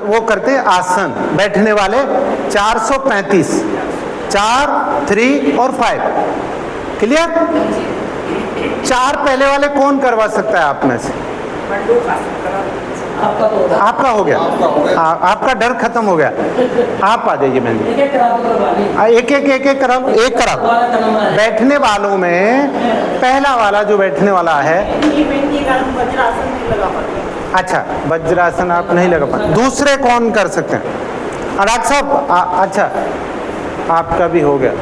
वो करते हैं आसन बैठने वाले 435, 4, 3 और 5। क्लियर? 4 पहले वाले कौन करवा सकता है आप में से? आपका हो गया, आपका डर खत्म हो गया। आप आ जाइए मैंने एक एक करा, एक करा। बैठने वालों में पहला वाला जो बैठने वाला है, अच्छा वज्रासन आप नहीं लगा पाते। दूसरे कौन कर सकते हैं? डॉक्टर साहब अच्छा आपका भी हो गया।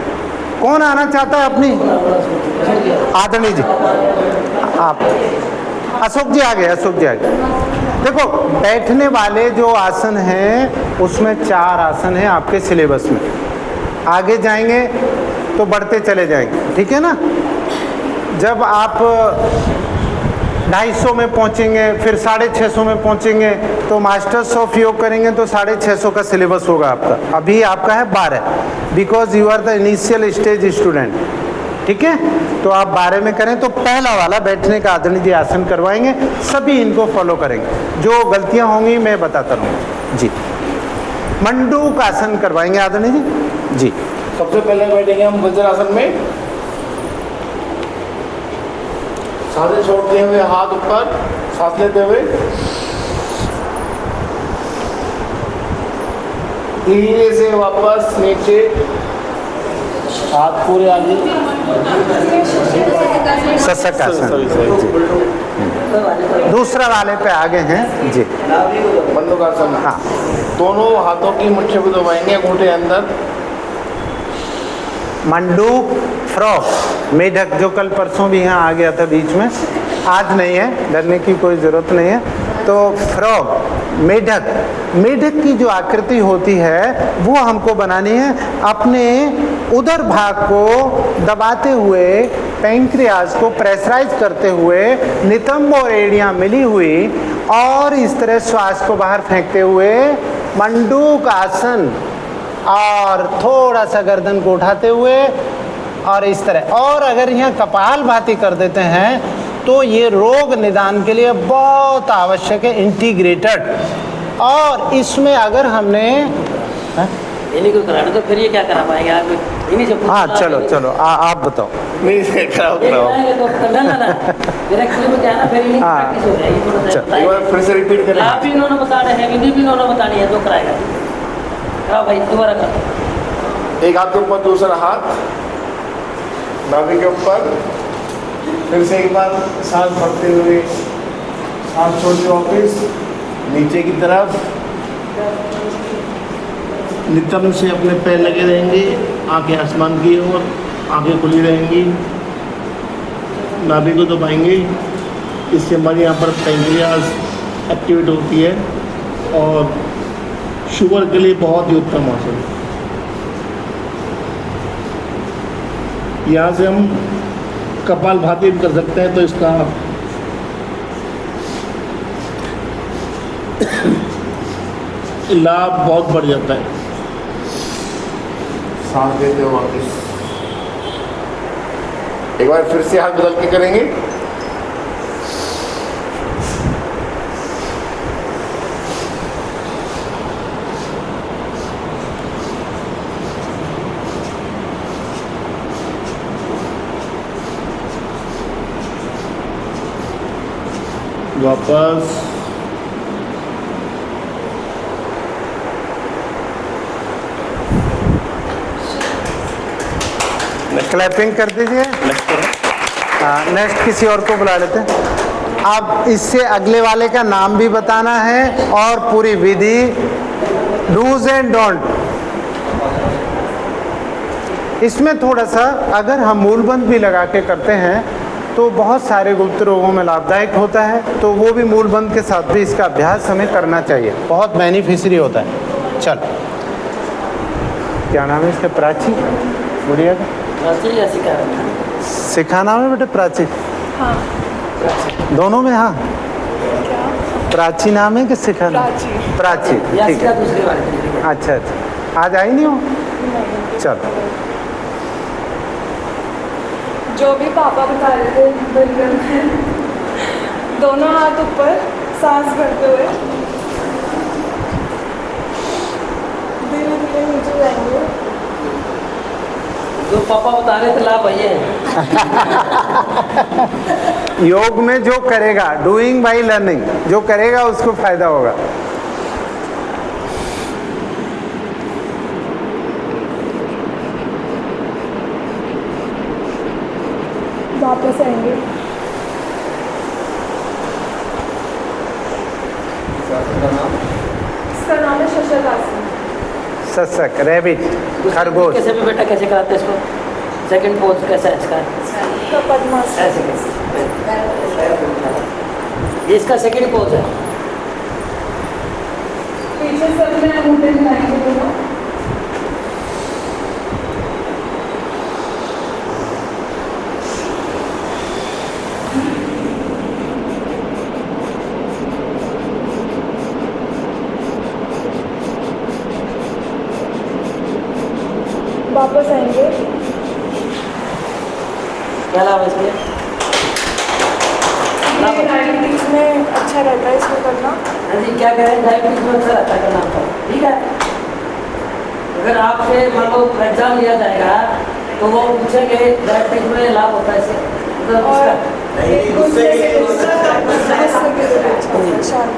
कौन आना चाहता है अपनी? आदरणीय जी, आप। अशोक जी आ गए, अशोक जी आ गए। देखो बैठने वाले जो आसन हैं उसमें 4 आसन हैं आपके सिलेबस में। आगे जाएंगे तो बढ़ते चले जाएंगे, ठीक है ना। जब आप 250 में पहुंचेंगे, फिर 650 में पहुंचेंगे, तो मास्टर्स ऑफ योग करेंगे तो 650 का सिलेबस होगा आपका। अभी आपका है 12, because you are the initial stage student, ठीक है। तो आप 12 में करें तो पहला वाला बैठने का आदरणीय जी आसन करवाएंगे, सभी इनको फॉलो करेंगे। जो गलतियां होंगी मैं बताता रहूँगा जी। मंडूक आसन करवाएंगे आदरणीय जी। जी सबसे पहले बैठेंगे हम वज्रासन में, सांसें छोड़ते हुए, हाथ ऊपर, सांस लेते हुए धीरे से वापस नीचे, हाथ पूरे आगे, सशक आसन। दूसरा वाले पे आगे हैं जी। मंडूक आसन। हाँ, दोनों हाथों की मुट्ठी को दबाएंगे अंगूठे अंदर। मंडूक, फ्रॉक, मेढक जो कल परसों भी यहाँ आ गया था बीच में, आज नहीं है, डरने की कोई ज़रूरत नहीं है। तो फ्रॉक, मेढक, मेढक की जो आकृति होती है वो हमको बनानी है। अपने उदर भाग को दबाते हुए, पैंक्रियाज को प्रेशराइज करते हुए, नितंब और एड़ियाँ मिली हुई, और इस तरह श्वास को बाहर फेंकते हुए मंडूक आसन, और थोड़ा सा गर्दन को उठाते हुए, और इस तरह। और अगर यहाँ कपाल भाती कर देते हैं तो ये रोग निदान के लिए बहुत आवश्यक है, इंटीग्रेटेड। और इसमें अगर हमने इन्हीं को कराना तो फिर ये क्या करा पाएंगे आप? इन्हीं से हाँ चलो चलो आप बताओ। नहीं कराओ फिर से रिपीट करें। आप भी इन्होंने बता रहे हैं, विधि भी इन्होंने बतानी है, तो कराएगा। कराओ भाई, दोबारा करो। एक हाथ के ऊपर, दूसरा हाथ नाभि के ऊपर, फिर से एक बार सांस भरते हुए, सांस छोड़ते वापस नीचे की तरफ। नितंब से अपने पैर लगे रहेंगे, आंखें आसमान की ओर, आंखें खुली रहेंगी, नाभि को दबाएंगे। इससे हमारे यहाँ पर पैंक्रियाज एक्टिवेट होती है और शुगर के लिए बहुत ही उत्तम आसन। यहाँ से हम कपाल भाती भी कर सकते हैं, तो इसका लाभ बहुत बढ़ जाता है। सांस लेते हो वापस, एक बार फिर से हाथ बदल के करेंगे। वापस क्लैपिंग कर दीजिए। नेक्स्ट किसी और को बुला लेते हैं। अब इससे अगले वाले का नाम भी बताना है और पूरी विधि, डूज एंड डोंट। इसमें थोड़ा सा अगर हम मूलबंध भी लगा के करते हैं तो बहुत सारे गुप्त रोगों में लाभदायक होता है, तो वो भी मूलबंध के साथ भी इसका अभ्यास हमें करना चाहिए, बहुत बेनिफिशियरी होता है। चल, क्या नाम है इसका? प्राची, गुड़िया का सिखाना है बेटे? प्राची, हाँ। दोनों में? हाँ, प्राची नाम है कि सिखाना? प्राची, ठीक है। अच्छा अच्छा, आज आई नहीं हो? चलो, जो भी पापा बता रहे थे बिल्कुल, दोनों हाथ ऊपर, सांस भरते हुए, जो पापा बता रहे थे लाभ ये है। योग में जो करेगा, डूइंग बाय लर्निंग, जो करेगा उसको फायदा होगा। वापस आएंगे। इसका नाम है शशक आसन। सशक, रैबिट, खरगोश। कैसे भी बेटा कैसे कराते हैं इसको? सेकंड पोज कैसा है इसका? इसका पद्मासन। ऐसे कैसे? ये इसका सेकंड पोज है। पीछे से अपने अंगूठे मिलाएंगे दोनों। वापस आएंगे। क्या लाभ है इसमें? ये डायबिटीज में अच्छा रहता है इसको करना। हाँ जी, क्या कह रहे हैं? डायबिटीज में अच्छा रहता है करना आपका, ठीक है। अगर आपसे मान लो एग्जाम लिया जाएगा तो वो पूछेंगे डायबिटीज में लाभ होता है इससे, मतलब और इसका गुस्से के शांत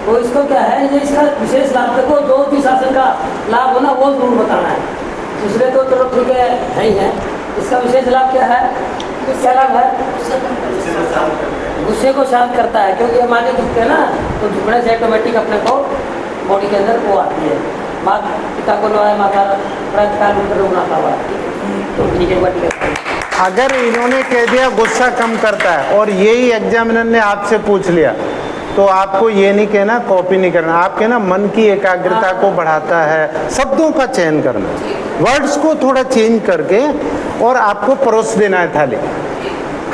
तो इसको क्या है, ये इसका विशेष लाभ देखो, जो भी शासन का लाभ हो ना वो जरूर बताना है। दूसरे तो चलो ठीक है ही है, इसका विशेष लाभ क्या है? क्या लाभ है? गुस्से को शांत करता है, क्योंकि हम आगे झुकते हैं ना, तो झुकने से ऑटोमेटिक अपने को बॉडी के अंदर वो आती है। माँ पिता को लो है, माता प्रातकाल में रोना हुआ, तो ठीक है बट अगर इन्होंने कह दिया गुस्सा कम करता है और यही एग्जामिनर ने आपसे पूछ लिया, तो आपको ये नहीं कहना कॉपी नहीं करना, आप कहना मन की एकाग्रता को बढ़ाता है, शब्दों का चयन करना, वर्ड्स को थोड़ा चेंज करके और आपको परोस देना है थाली।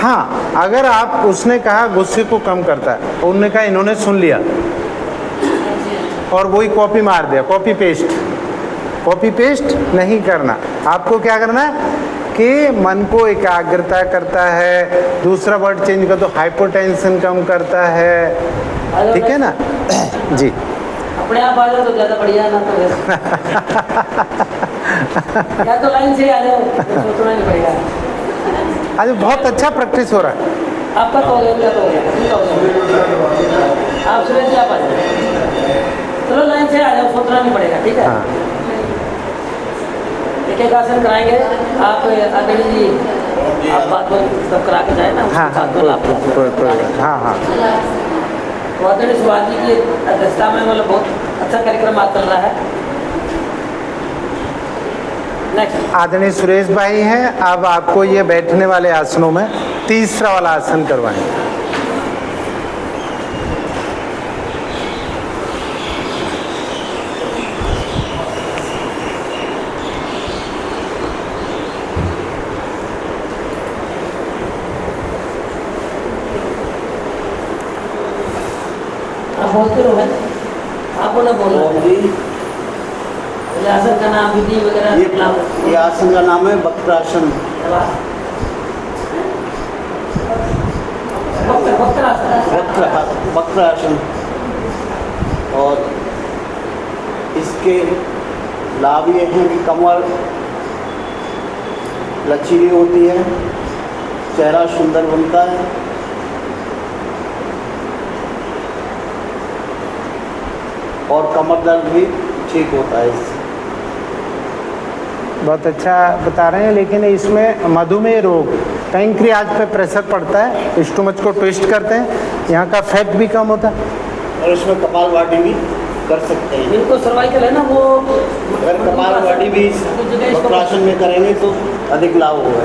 हाँ, अगर आप उसने कहा गुस्से को कम करता है, उन्होंने कहा, इन्होंने सुन लिया और वही कॉपी मार दिया, कॉपी पेस्ट नहीं करना। आपको क्या करना है कि मन को एकाग्रता करता है, दूसरा वर्ड चेंज कर दो, हाइपोटेंशन कम करता है, ठीक है ना जी। अपने आप आ जाओ तो ज़्यादा बढ़िया ना, तो या तो लाइन से आ जाओ, सोचना नहीं पड़ेगा। आज बहुत अच्छा प्रैक्टिस हो रहा है। आपका तो हो गया, क्या तो हो गया, आप सुरेश जी आप आ जाओ, चलो लाइन से आ जाओ, सोचना नहीं पड़ेगा, ठीक है। हाँ, एक एक आसन कराएंगे आप अगली जी, आप बात सब करा के जाए ना, हाँ, उसके साथ हाँ। तो आदरणीय सुभाष जी की अध्यक्षता में मतलब बहुत अच्छा कार्यक्रम आज चल रहा है। नेक्स्ट आदरणीय सुरेश भाई हैं, अब आपको ये बैठने वाले आसनों में तीसरा वाला आसन करवाएंगे। बोलते रहो, आपको ना बोलना आसन का नाम विधि वगैरह। ये आसन का नाम है वक्रासन। वक्रासन। और इसके लाभ ये हैं कि कमर लचीली होती है, चेहरा सुंदर बनता है, और कमर दर्द भी ठीक होता है इससे। बहुत अच्छा बता रहे हैं, लेकिन इसमें मधुमेह रोग, पैंक्रियाज पे प्रेशर पड़ता है, स्टोमच को ट्विस्ट करते हैं, यहाँ का फैट भी कम होता है। और इसमें कपालभाति भी कर सकते हैं। इनको सर्वाइकल है ना, वो अगर कपालभाति भी वक्रासन में करेंगे तो अधिक लाभ होगा।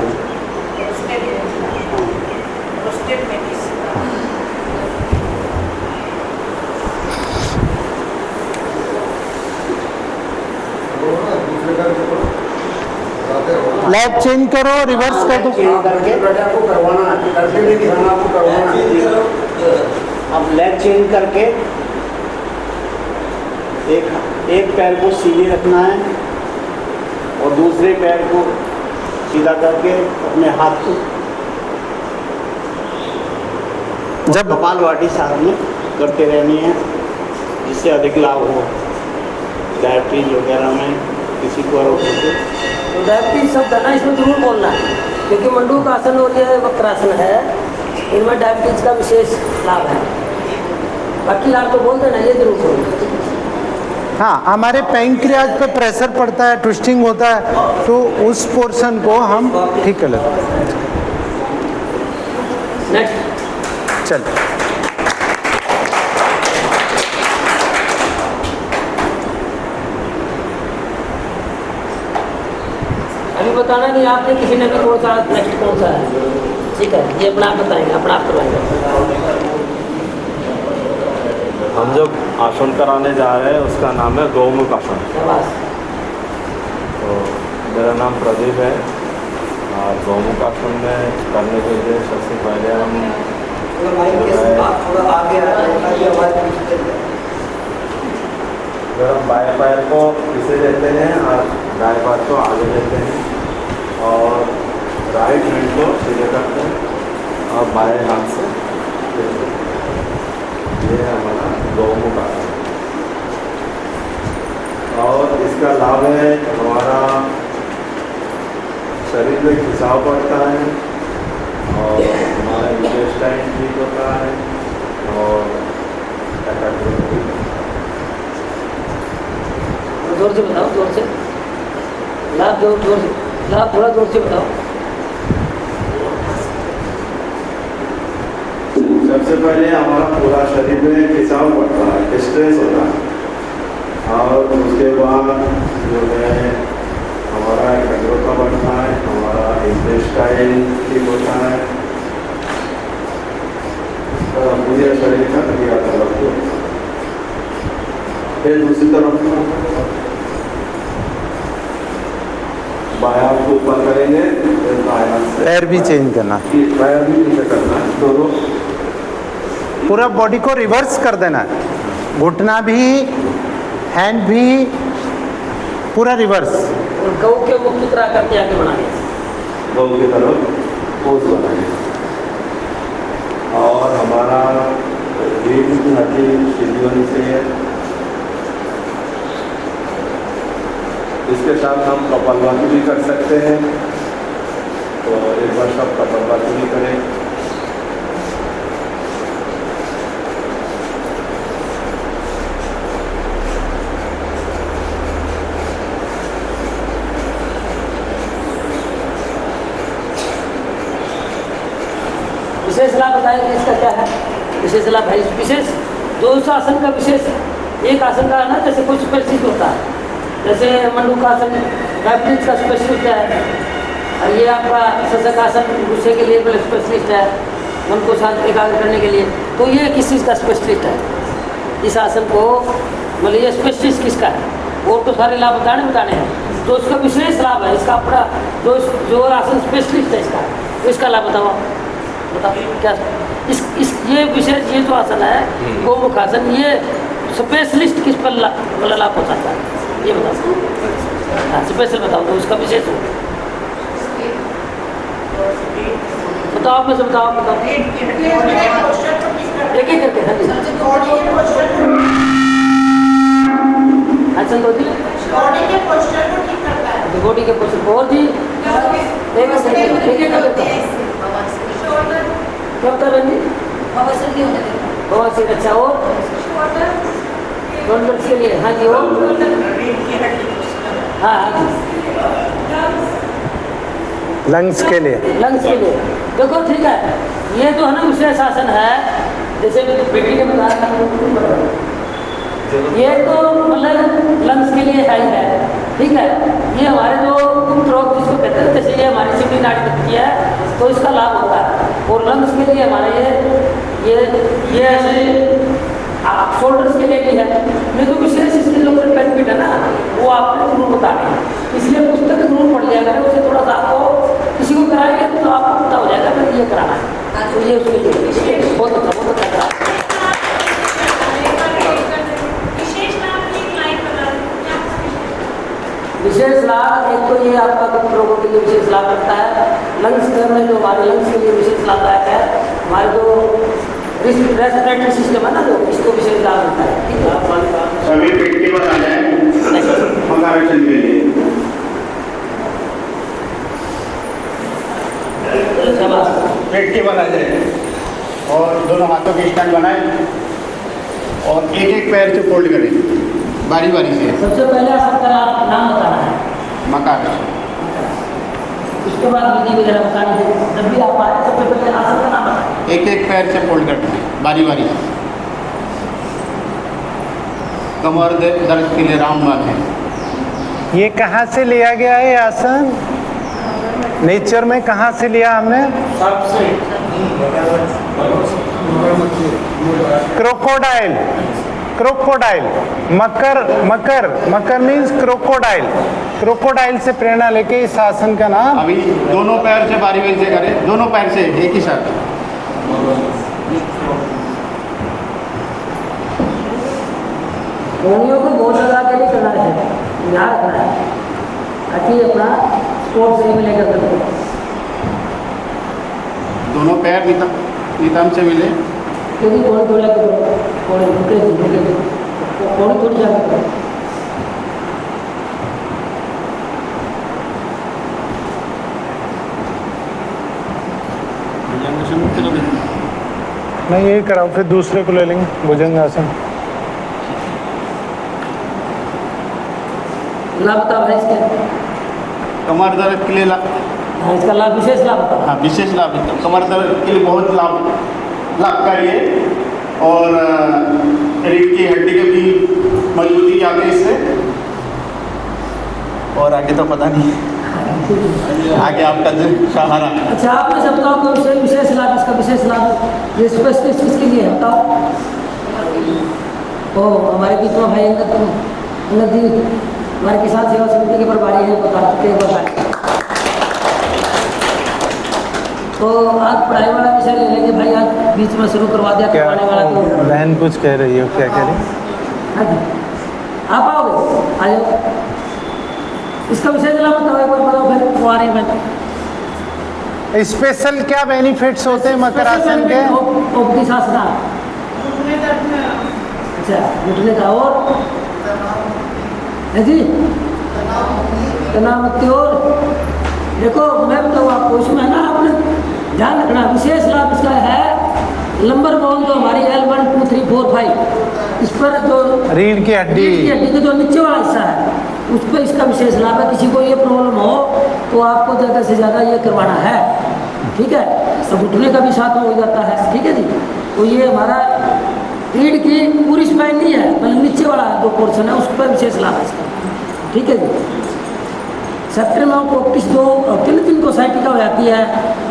लेग चेंज करो, रिवर्स कर दो। अब लेग चेंज करके एक पैर को सीधे रखना है और दूसरे पैर को सीधा करके अपने हाथ को जब कपालभाति साथ में करते रहनी है, जिससे अधिक लाभ हो। डायबिटीज वगैरह में किसी को रोग होते तो डायबिटीज शब्द है ना, इसमें जरूर बोलना है, क्योंकि मंडूक आसन और ये वक्रासन है, इनमें डायबिटीज का विशेष लाभ है। बाकी लाभ तो बोल देना, ये जरूर बोलना। हाँ, हमारे पैंक्रियाज पे प्रेशर पड़ता है, ट्विस्टिंग होता है, तो उस पोर्शन को हम ठीक कर लेते हैं। नेक्स्ट चल, अभी बताना नहीं आपने, किसी ने भी कौन सा नेक्स्ट कौन सा है, ठीक है, ये अपना आप बताएंगे, अपना आप करवाएंगे। हम जब आसन कराने जा रहे हैं उसका नाम है गौमुख आसन। शाबाश। तो मेरा नाम प्रदीप है और गौमुख आसन में करने के लिए सबसे पहले हम बाएं पैर को पीछे लेते हैं और दाएं पैर को आगे लेते हैं और राइट हैंड को सीधे करते हैं और बाएं हाथ से ये है हमारा गौमुख आसन। और इसका लाभ है हमारा शरीर में खिंचाव बढ़ता है और हमारा इंटेस्टाइन ठीक होता है और जोर से बताओ, जोर से लाभ, जोर से लाभ, थोड़ा जोर से बताओ। सबसे पहले हमारा पूरा शरीर में खिंचाव बढ़ता है, स्ट्रेस होता है और उसके बाद जो है हमारा एकाग्रता बढ़ता है, हमारा इंटेस्टाइन ठीक होता है, पूरे शरीर का क्रियाकलाप होता है। फिर दूसरी तरफ बायां हाथ को ऊपर करेंगे, फिर दायां हाथ से पैर भी चेंज करना, पैर भी नीचे करना है, दोनों पूरा बॉडी को रिवर्स कर देना है, घुटना भी, हैंड भी, पूरा रिवर्स। और गौ के मुख की तरह करके आगे बढ़ाएंगे, गौ की तरफ पोज बनाएंगे और हमारा रीढ़ की हड्डी सीधी होनी चाहिए। इसके साथ हम कपालभाति भी कर सकते हैं, तो एक बार सब कपालभाति भी करें। विशेष लाभ बताएंगे इसका क्या है, विशेष लाभ है विशेष जो उस आसन का विशेष, एक आसन का है ना, जैसे कोई स्पेशलिस्ट होता है, जैसे मंडूकासन डायबिटीज का स्पेशलिस्ट है, और ये आपका शशकासन गुस्से के लिए स्पेशलिस्ट है, मन को शांत एकाग्र करने के लिए, तो ये किस चीज़ का स्पेशलिस्ट है। इस आसन को मतलब ये स्पेशलिस्ट किसका है, और तो सारे लाभ बताने हैं, तो उसका विशेष लाभ है, इसका अपना जो आसन स्पेशलिस्ट है इसका, तो इसका लाभ बताओ क्या इस ये विशेष, ये जो आसन है गौमुख आसन, ये स्पेशलिस्ट किस पर मतलब लाभ होता है, ये बताओ। हाँ, स्पेशल बताओ तो उसका विशेष हो, बताओ आप में से बताओ, एक एक करके। हाँ संतोष जी, बॉडी के पोस्चर को, और जी क्या बता रहे हैं, बवासीर, अच्छा, और के लिए, हाँ जी, और हाँ हाँ लंग्स के लिए, लंग्स के लिए देखो, ठीक है, ये जो है ना विशेष आसन है, जैसे बेटी ने बताया, ये तो मतलब लंग्स के लिए है ही है, ठीक है। ये हमारे जो गुप्त रोग जिसको कहते हैं, जैसे ये हमारी सिवनी नाड़ी तक है, तो इसका लाभ होता है, और लंग्स के लिए हमारे ये ऐसे शोल्डर्स के लिए भी है, ये तो विशेष इसके जो बेनिफिट है ना, वो आपने जरूर बताना है, इसलिए पुस्तक जरूर पढ़ लिया करें, उससे थोड़ा सा आपको किसी को कराएंगे तो आपको पता हो जाएगा फिर ये कराना है, तो ये उसके लिए बहुत अच्छा करा। विशेष लाभ एक तो ये आपका गुप्त रोगों के लिए विशेष लाभ रखता है, लंग्स में जो हमारे लंग्स के लिए विशेष लाभदायक है, हमारे जो रेस्पिरेटरी सिस्टम है ना, जो इसको विशेष लाभ होता है, ठीक है। सभी पेट के बाद आ जाए के लिए बैठ के बना जाए। और दोनों हाथों के स्टैंड बनाए और एक एक पैर से फोल्ड करें बारी बारी से। सबसे पहले आसन का नाम बताना है, मकार। उसके बाद विधि वगैरह बतानी है। जब भी आप आए सबसे पहले आसन का नाम बताएं। एक एक पैर से फोल्ड करना है बारी बारी से। कमर दर्द के लिए रामबाण है। ये कहाँ से लिया गया है आसन? नेचर में कहाँ से लिया हमने? क्रोकोडाइल। क्रोकोडाइल, मकर मकर मकर मीन्स क्रोकोडाइल। क्रोकोडाइल से प्रेरणा लेके इस आसन का नाम। अभी दोनों पैर से बारी बारी से करें, दोनों पैर से एक ही साथ। कोहनियों को बहुत लगा के नहीं करना है, ध्यान रखना है ताकि अपना स्पोर्ट सही में लेकर चलते। दोनों पैर नितंब से मिले। क्योंकि कोहनी थोड़ा कोहनी थोड़ी जगह करो। नहीं यही कराओ, फिर दूसरे को ले लेंगे भुजंगासन। लाभ बताओ भाई इसके। कमर दर्द के लिए हाँ, इसका लाभ, विशेष लाभ बताओ। हाँ, विशेष लाभ। कमर दर्द के लिए बहुत लाभकारी है और रीढ़ की हड्डी की भी मजबूती आती है इससे। और आगे तो पता नहीं, आगे आपका सहारा। अच्छा, आपने सब बताओ कोई विशेष लाभ, इसका विशेष लाभ ये स्पेशलिस्ट किसके लिए है बताओ। ओ हमारे बीच में भाई नदी हमारे किसान सेवा समिति के प्रभारी है, बता चुके हैं बताए। तो आज पढ़ाई वाला विषय ले लेंगे भाई, आज बीच में शुरू करवा दिया क्या करवाने वाला तो। बहन कुछ कह रही हो, क्या कह रही? हाँ जी, आप आओगे, आ जाओ। इसका विषय लाभ बताओ एक बार, बताओ फिर कुंवारे में स्पेशल क्या बेनिफिट्स होते हैं मकर आसन के? उपदिशासना। अच्छा, घुटने का और है जी तनाव मुक्ति। और देखो मैं बताऊँ आपको, इसमें है ना, आपने ध्यान रखना विशेष लाभ इसका है लंबर बोन जो हमारी L1 2 3 4 5 इस पर जो रीढ़ की हड्डी का जो नीचे वाला हिस्सा है उस पर इसका विशेष लाभ है। किसी को ये प्रॉब्लम हो तो आपको ज़्यादा से ज़्यादा ये करवाना है, ठीक है। सब घुटने का भी साथ में हो जाता है, ठीक है जी। तो ये हमारा रीढ़ की पूरी स्पाइन नहीं है, मतलब नीचे वाला जो पोर्शन है उस पर विशेष लाभ है इसका, ठीक है जी। सेप्टर में प्रैक्टिस जो जिनको साइटिका हो जाती है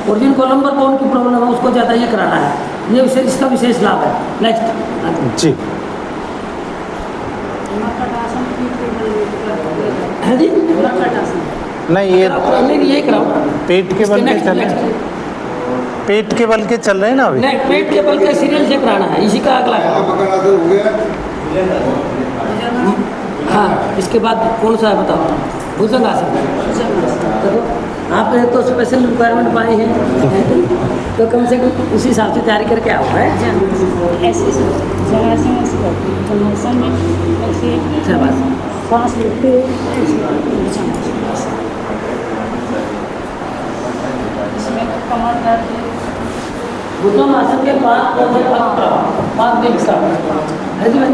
और जिनको लंबर बोन की प्रॉब्लम है उसको ज़्यादा ये कराना है, ये विशेष इसका विशेष लाभ है। नेक्स्ट जी है जी, नहीं ये नहीं यही कराओ। पेट के बल के चल रहे हैं, पेट के बल के चल रहे हैं ना अभी। नहीं, पेट के बल के सीरियल से कराना है, इसी का अगला हाँ। इसके बाद कौन सा है बताओ? भुजंगासन। देखो आपने तो स्पेशल रिक्वायरमेंट पाई है तो कम से कम उसी हिसाब से तैयारी करके आओ है। ऐसे अच्छा बस सांस लेते इसमें कमर दर्द भुजंगासन के बाद पाँच दिन का है जी भाई।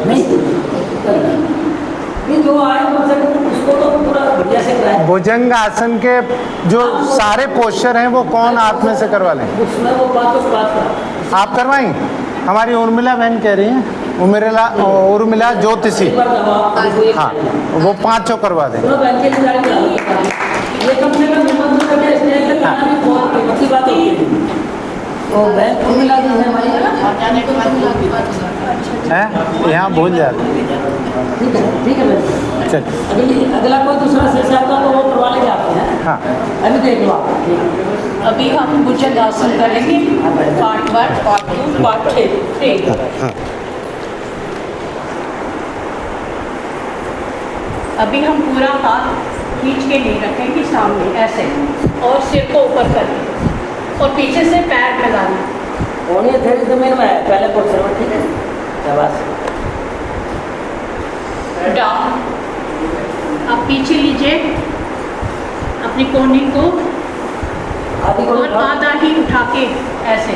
नहीं जो आए उसको तो पूरा बढ़िया से कराए। भुजंग आसन के जो सारे पोस्चर हैं वो कौन आप में से करवा लें? उसमें वो बात आप करवाएंगे? हमारी उर्मिला बहन कह रही हैं, उर्मिला ज्योतिषी, हाँ वो पांचों करवा दें। ये कम से कम हिम्मत करके स्टेज पे गाना भी बहुत अच्छी बात होती है। तो बहन उर्मिला जी है हमारी हैं यहाँ भूल जाते। ठीक है बहन। चल अगला कोई दूसरा सेशन आता तो वो करवा लेंगे आपके हैं। हाँ अभी देख लो आप। अभी हम भुजंगासन करेंगे पार्ट 1 पार्ट 2 पार्ट 3। अभी हम पूरा हाथ खींच के नहीं रखेंगे सामने ऐसे और सिर को ऊपर करेंगे और पीछे से पैर लगाना। होनी थोड़ी जमीन में है पहले पोर्शन में, ठीक है। शाबाश। डाउन आप पीछे लीजिए अपनी कोहनी को आदि को और आधा ही उठा के ऐसे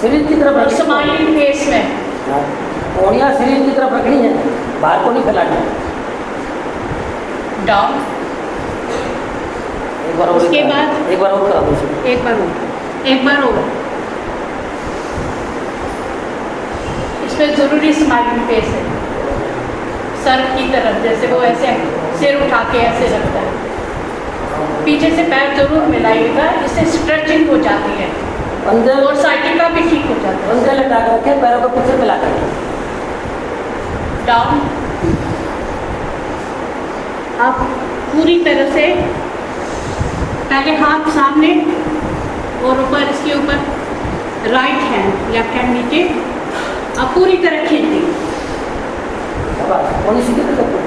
शरीर की तरफ रखनी। स्माइलिंग फेस में। हाँ, कोहनियाँ शरीर की तरफ रखनी है, बाहर को नहीं फैलानी। डाउन। एक बार और उसके करा- बाद? एक बार और करा दो इसमें। एक बार और इसमें जरूरी स्माइलिंग फेस है, सर की तरफ, जैसे वो ऐसे सिर उठा के ऐसे रखता है। पीछे से पैर जरूर मिलाइएगा, इससे स्ट्रेचिंग हो जाती है पंजे और साइटिका भी ठीक हो जाता है। पंजे लटा कर रखें, पैरों को पीछे मिला कर। डाउन। आप पूरी तरह से पहले हाथ सामने और ऊपर, इसके ऊपर राइट हैंड, लेफ्ट हैंड नीचे, आप पूरी तरह खींच देंगे। कोनी सीधी तरफ रखो।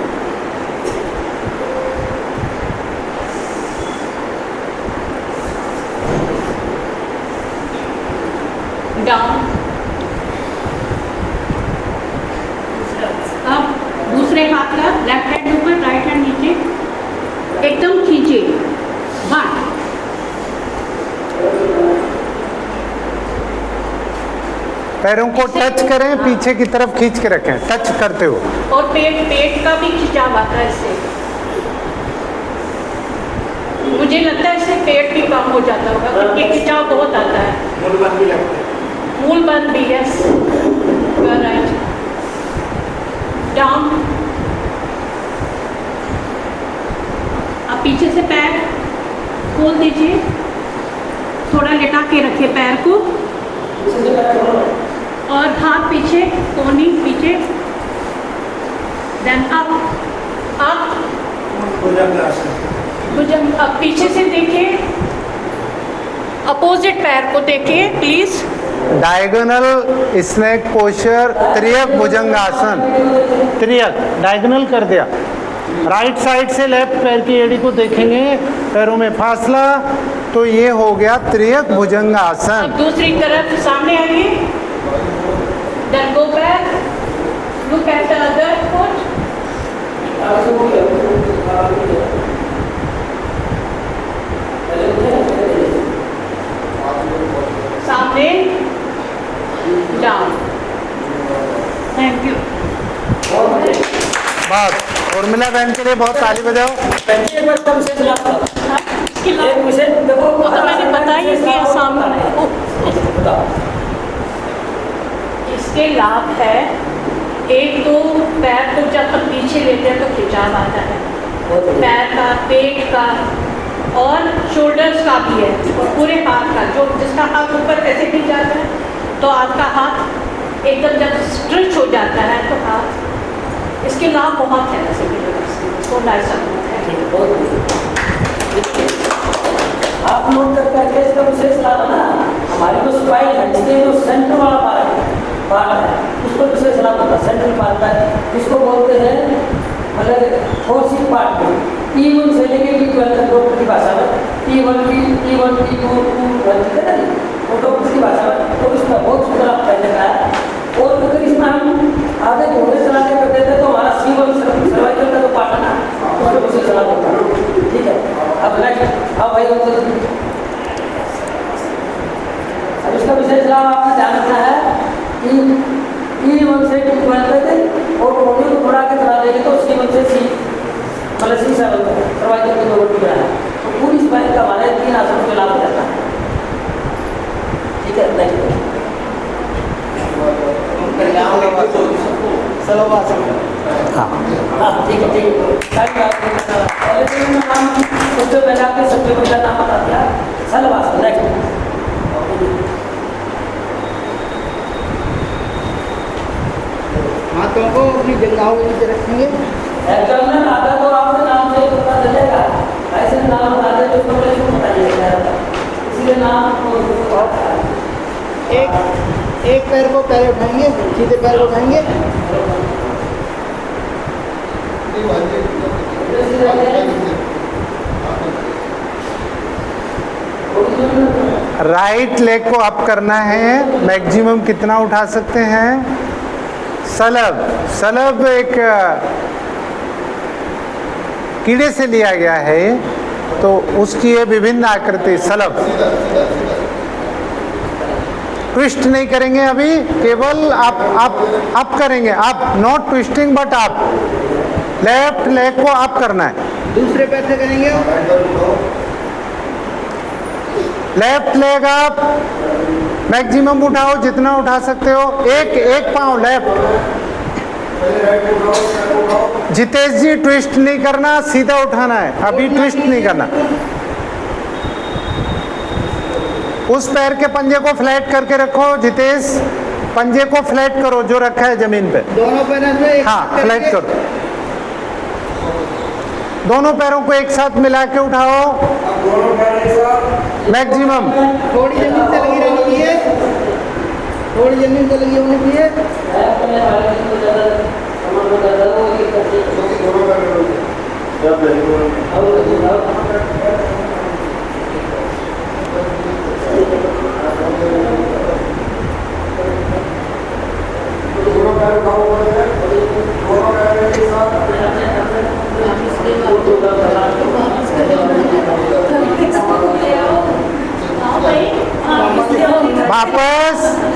डाउन। अब दूसरे हाथ का लेफ्ट हैंड ऊपर, राइट हैंड नीचे, एकदम खींचिए। 1 पैरों को टच करें, पीछे की तरफ खींच के रखें, टच करते हो। और पेट का भी खिंचाव आता है इससे। मुझे लगता है इससे पेट भी कम हो जाता होगा, क्योंकि खिंचाव बहुत आता है। मूल बंद भी लगता है। मूल बंद भी, yes, you are right. Down. अब पीछे से पैर खोल दीजिए, थोड़ा लेटा के रखिए पैर को, और हाथ पीछे, कोहनी पीछे, देन अप अप भुजंग। अब पीछे से देखिए, अपोजिट पैर को देखिए प्लीज। डायगोनल स्नेक पोस्चर, त्रियक भुजंगासन। त्रियक डायगोनल कर दिया। राइट साइड से लेफ्ट पैर की एड़ी को देखेंगे, पैरों में फासला, तो ये हो गया त्रियक भुजंगासन। अब दूसरी तरफ सामने आइए, then go back, look at the other foot. सामने, डाउन। Thank you. बस उर्मिला बहन के लिए बहुत ताली बजाओ। एक बार कम से चला दो। इसके एक लाभ विषय देखो, वो तो मैंने बताया इसलिए सामने। बताओ। इसके लाभ है, एक तो पैर को जब हम पीछे लेते हैं तो खिंचाव आता है, बहुत बढ़िया। पैर का, पेट का और शोल्डर्स का भी है, और पूरे हाथ का, जो जिसका हाथ ऊपर ऐसे भी जाता है तो आपका हाथ एकदम जब स्ट्रेच हो जाता है तो हाथ, इसके लाभ बहुत है ऐसे भी तो ऐसा है। ठीक है, बहुत बढ़िया। आप नोट करके इसका विशेष लाभ है ना, हमारे जो स्पाइन है, इसके जो सेंटर वाला पार्ट है, उसको विशेष लाभ होता है, सेंट्रल पार्ट है, इसको बोलते हैं मतलब फोर्सिंग पार्ट को। T1 से लेके T12 तक डॉक्टर की भाषा में, T1 T2 ठीक है ना, वो डॉक्टर की भाषा में, तो इसका बहुत सुंदर आप पहले का है। और अगर इसमें हम आगे घोड़े चलाने करते थे तो हमारा C1 सर्वाइकल का जो पार्ट है ना, उसको विशेष लाभ होता है। ठीक है, अब नेक्स्ट, अब भाई अब इसका विशेष लाभ आपने ध्यान रखना है कि T1 से T12 तक और घोड़े को घोड़ा के चला देंगे तो C1 से C मतलब C सर्वाइकल के 2 टुकड़ा है, तो पूरी स्पाइन का हमारे 3 आसनों के लाभ हो जाता है। ठीक है, नेक्स्ट हाँ ठीक है, ठीक है। पहले तो हम उससे पहले आपके सबसे पहला नाम बता दिया, सलवासन। नेक्स्ट हाथों को अपनी जंघाओं के नीचे रखेंगे। एग्जाम में आता तो आपके नाम से पता चलेगा, ऐसे नाम बता दे तो पहले क्यों बताइएगा, इसलिए नाम एक पैर को पहले उठाएंगे, सीधे पैर को उठाएंगे, राइट लेग को अप करना है, मैक्सिमम कितना उठा सकते हैं? सलब। सलब एक कीड़े से लिया गया है ये, तो उसकी ये विभिन्न आकृति सलब। ट्विस्ट नहीं करेंगे अभी, केवल आप करेंगे, आप नॉट ट्विस्टिंग बट आप लेफ्ट लेग को आप करना है। दूसरे पैर से करेंगे। लेफ्ट लेग आप मैक्सिमम उठाओ, जितना उठा सकते हो। एक पाँव लेफ्ट। जितेश जी ट्विस्ट नहीं करना, सीधा उठाना है, अभी ट्विस्ट नहीं करना। उस पैर के पंजे को फ्लैट करके रखो जितेश, पंजे को फ्लैट करो जो रखा है जमीन पे। दोनों पैरों से हाँ फ्लैट करो, दोनों पैरों को एक साथ मिला के उठाओ मैक्सिमम। थोड़ी जमीन से लगी रहनी चाहिए, थोड़ी जमीन से लगी होनी चाहिए।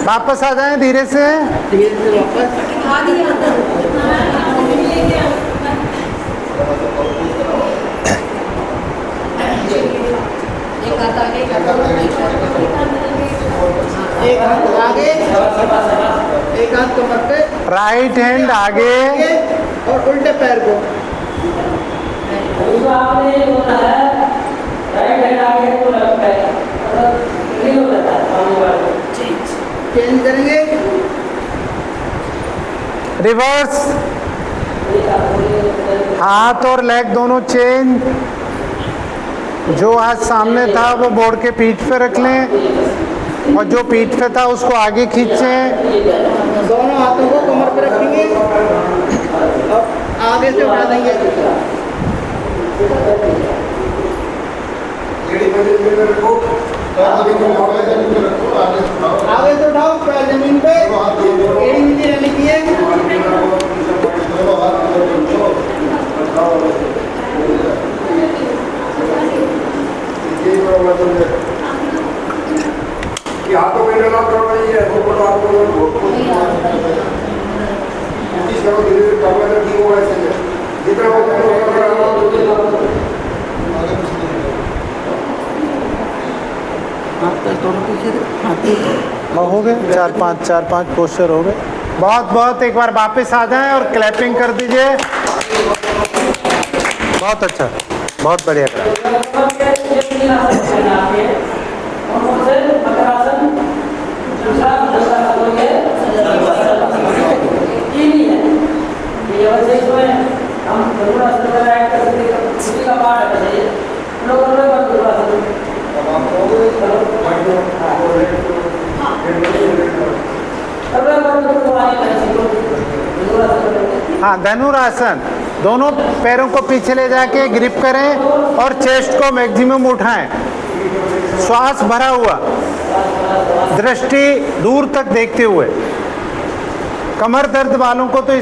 वापस आ जाएं धीरे से। धीरे से वापस। एक हाथ आगे, एक हाथ कमर पे, राइट हैंड आगे और उल्टे पैर को। आपने ये बोला है राइट हैंड आगे तो लेफ्ट पैर, मतलब नहीं हो जाता है सामने वाले। चेंज करेंगे। रिवर्स, हाथ और लेग दोनों चेंज। जो हाथ सामने था वो बोर्ड के पीठ पे रख लें और जो पीठ पे था उसको आगे खींचें। दोनों हाथों को कमर पे रखेंगे और आगे से उठा देंगे। आगे से उठाओ, पैर जमीन पे, एड़ी नीचे रहनी चाहिए। हाथों में लगा करना ही है, तो बोलो आपको कोशिश करो धीरे धीरे करना तो ठीक होगा। ऐसे जितना हो गए चार पांच पोस्चर हो गए। बहुत एक बार वापस आ जाएं और क्लैपिंग कर दीजिए। बहुत अच्छा, बहुत बढ़िया करा। हाँ धनुरासन, दोनों पैरों को पीछे ले जाके ग्रिप करें और चेस्ट को मैक्सिमम उठाएं। श्वास भरा हुआ, दृष्टि दूर तक देखते हुए। कमर दर्द वालों को तो